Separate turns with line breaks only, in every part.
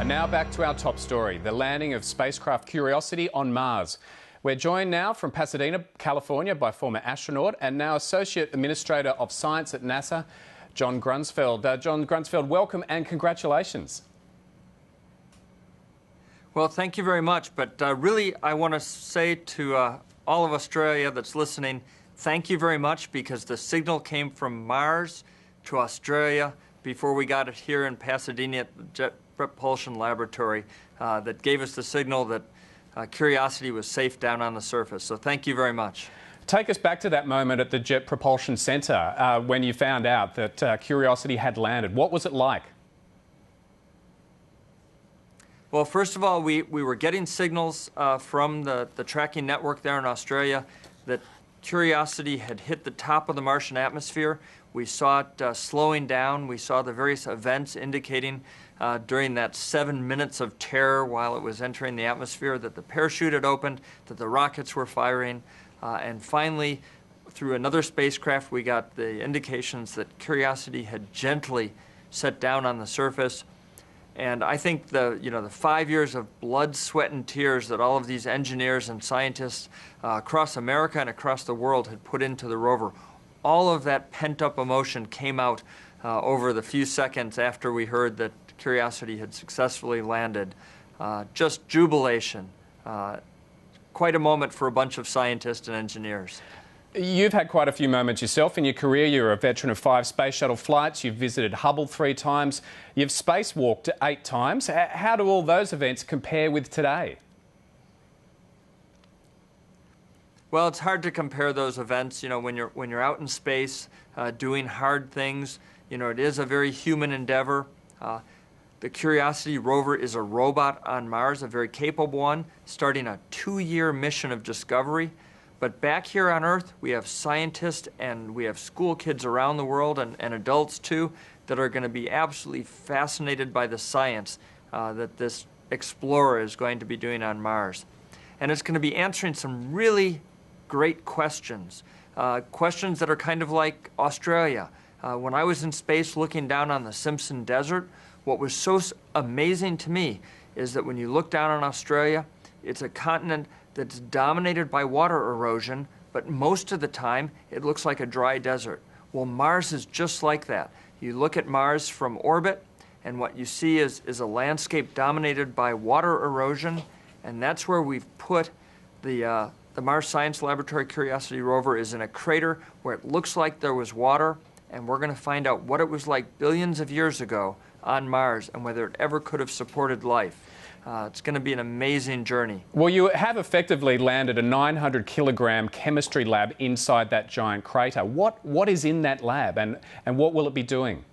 And now back to our top story, the landing of spacecraft Curiosity on Mars. We're joined now from Pasadena, California by former astronaut and now Associate Administrator of Science at NASA, John Grunsfeld. John Grunsfeld, welcome and congratulations.
Well, thank you very much. But really, I want to say to all of Australia that's listening, thank you very much, because the signal came from Mars to Australia before we got it here in Pasadena at the Jet Propulsion Laboratory that gave us the signal that Curiosity was safe down on the surface. So thank you very much.
Take us back to that moment at the Jet Propulsion Center when you found out that Curiosity had landed. What was it like?
Well, first of all, we were getting signals from the tracking network there in Australia that Curiosity had hit the top of the Martian atmosphere. We saw it slowing down. We saw the various events indicating during that 7 minutes of terror while it was entering the atmosphere that the parachute had opened, that the rockets were firing, and finally, through another spacecraft, we got the indications that Curiosity had gently set down on the surface. And I think the 5 years of blood, sweat, and tears that all of these engineers and scientists across America and across the world had put into the rover, all of that pent-up emotion came out over the few seconds after we heard that Curiosity had successfully landed. Just jubilation. Quite a moment for a bunch of scientists and engineers.
You've had quite a few moments yourself in your career. You're a veteran of 5 space shuttle flights. You've visited Hubble 3 times. You've spacewalked 8 times. How do all those events compare with today?
Well, it's hard to compare those events. You know, when you're out in space doing hard things, you know, it is a very human endeavor. The Curiosity rover is a robot on Mars, a very capable one, starting a 2-year mission of discovery. But back here on Earth, we have scientists and we have school kids around the world and adults too that are going to be absolutely fascinated by the science that this explorer is going to be doing on Mars. And it's going to be answering some really great questions, questions that are kind of like Australia. When I was in space looking down on the Simpson Desert, what was so amazing to me is that when you look down on Australia, it's a continent that's dominated by water erosion, but most of the time it looks like a dry desert. Well, Mars is just like that. You look at Mars from orbit, and what you see is a landscape dominated by water erosion, and that's where we've put the Mars Science Laboratory Curiosity rover is in a crater where it looks like there was water, and we're going to find out what it was like billions of years ago on Mars and whether it ever could have supported life. It's going to be an amazing journey.
Well, you have effectively landed a 900-kilogram chemistry lab inside that giant crater. What is in that lab and what will it be doing?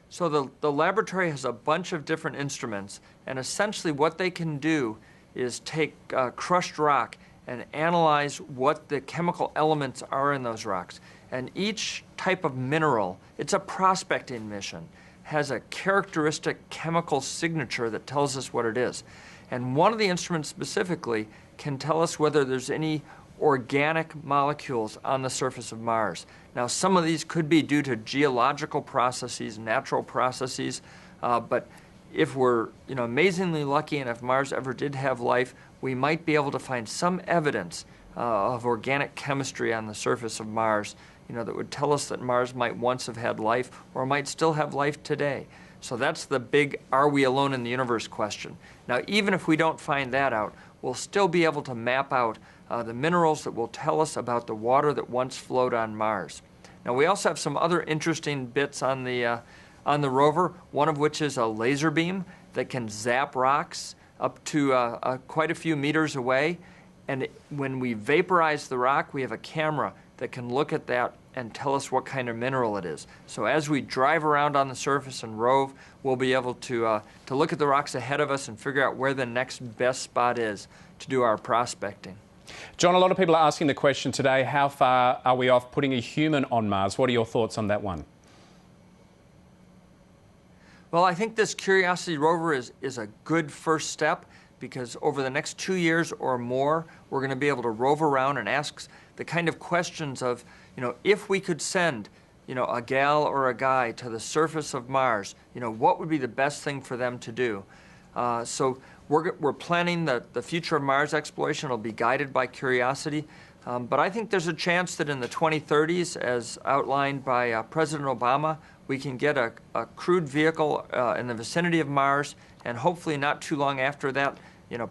So the laboratory has a bunch of different instruments, and essentially what they can do is take crushed rock and analyze what the chemical elements are in those rocks. And each type of mineral, it's a prospecting mission, has a characteristic chemical signature that tells us what it is. And one of the instruments specifically can tell us whether there's any organic molecules on the surface of Mars. Now, some of these could be due to geological processes, natural processes, but if we're amazingly lucky and if Mars ever did have life, we might be able to find some evidence of organic chemistry on the surface of Mars, that would tell us that Mars might once have had life or might still have life today. So that's the big "are we alone in the universe" question. Now, even if we don't find that out, we'll still be able to map out the minerals that will tell us about the water that once flowed on Mars. Now, we also have some other interesting bits on the rover, one of which is a laser beam that can zap rocks up to quite a few meters away. And when we vaporize the rock, we have a camera that can look at that and tell us what kind of mineral it is. So as we drive around on the surface and rove, we'll be able to look at the rocks ahead of us and figure out where the next best spot is to do our prospecting.
John, a lot of people are asking the question today, how far are we off putting a human on Mars? What are your thoughts on that one?
Well, I think this Curiosity rover is a good first step, because over the next 2 years or more, we're going to be able to rove around and ask the kind of questions of, if we could send a gal or a guy to the surface of Mars, what would be the best thing for them to do? So we're planning the future of Mars exploration will be guided by Curiosity. But I think there's a chance that in the 2030s, as outlined by President Obama, we can get a crewed vehicle in the vicinity of Mars, and hopefully not too long after that,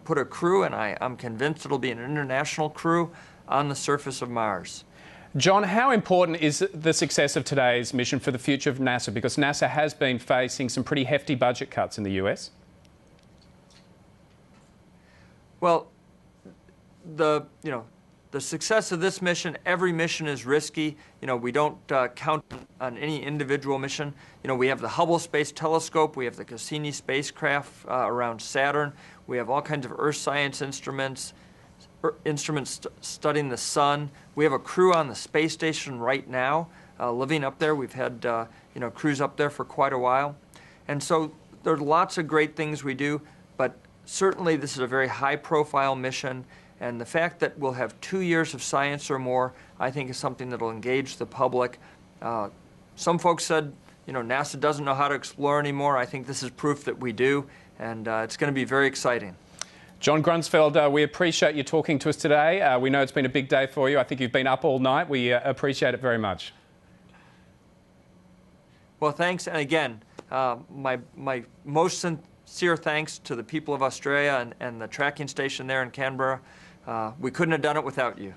put a crew, and I'm convinced it'll be an international crew, on the surface of Mars.
John, how important is the success of today's mission for the future of NASA? Because NASA has been facing some pretty hefty budget cuts in the US.
Well, the success of this mission, every mission is risky. We don't count on any individual mission. We have the Hubble Space Telescope, we have the Cassini spacecraft around Saturn, we have all kinds of Earth science instruments, studying the sun. We have a crew on the space station right now, living up there. We've had crews up there for quite a while. And so there's lots of great things we do, but certainly this is a very high-profile mission. And the fact that we'll have 2 years of science or more, I think, is something that will engage the public. Some folks said, NASA doesn't know how to explore anymore. I think this is proof that we do, and it's going to be very exciting.
John Grunsfeld, we appreciate you talking to us today. We know it's been a big day for you. I think you've been up all night. We appreciate it very much.
Well, thanks. And again, my most sincere thanks to the people of Australia and the tracking station there in Canberra. We couldn't have done it without you.